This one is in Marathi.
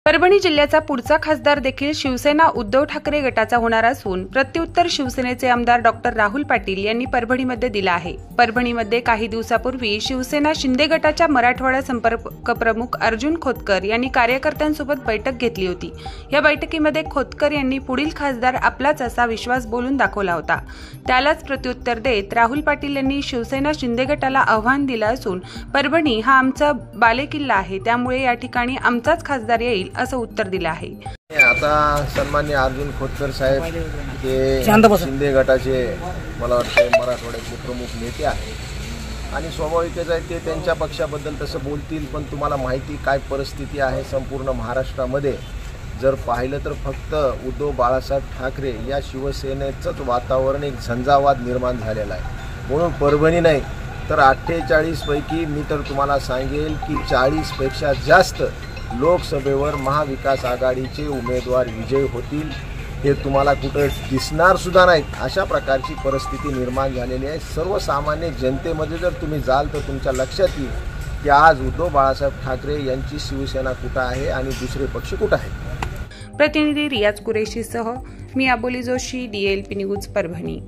परभणी जिल्ह्याचा पुढचा खासदार देखील शिवसेना उद्धव ठाकरे गटाचा होणार असून प्रत्युत्तर शिवसेनेचे आमदार डॉक्टर राहुल पाटील यांनी परभणीमध्ये दिला आहे। परभणीमध्ये काही दिवसापूर्वी शिवसेना शिंदे गटाच्या मराठवाडा संपर्क प्रमुख अर्जुन खोतकर यांनी कार्यकर्त्यांसोबत बैठक घेतली होती। या बैठकीमध्ये खोतकर यांनी पुढील खासदार आपलाच असा विश्वास बोलून दाखवला होता। त्यालाच प्रत्युत्तर देत राहुल पाटील यांनी शिवसेना शिंदे गटाला आव्हान दिलं असून परभणी हा आमचा बालेकिल्ला आहे, त्यामुळे या ठिकाणी आमचाच खासदार येईल असं उत्तर दिलं आहे। आता सन्माननीय अर्जुन खोतकर साहेब हे शिंदे गटाचे मला वाटतं मराठवाड्याचे प्रमुख नेते आहेत आणि स्वाभाविकच आहे ते त्यांच्या पक्षाबद्दल तसं बोलतील, पण तुम्हाला माहिती काय परिस्थिती आहे संपूर्ण महाराष्ट्रामध्ये जर पाहिलं तर फक्त उद्धव बाळासाहेब ठाकरे या शिवसेनेचंच वातावरण एक झंझावात निर्माण झालेला आहे। म्हणून परभणी नाही तर 48 पैकी मी तर तुम्हाला सांगेल की 40 पेक्षा जास्त लोकसभेवर महाविकास आघाडीचे उमेदवार विजयी होतील, हे तुम्हाला कुठे दिसणार सुद्धा नाही। अशा प्रकारची परिस्थिती निर्माण झालेली आहे। सर्वसामान्य जनतेमध्ये जर तुम्ही जाल तर तुमच्या लक्षात येईल की आज उद्धव बाळासाहेब ठाकरे यांची शिवसेना कुठे आहे आणि दुसरे पक्ष कुठे आहेत। प्रतिनिधी रियाज कुरेशीसह मी अबोली जोशी, DLP न्यूज परभणी।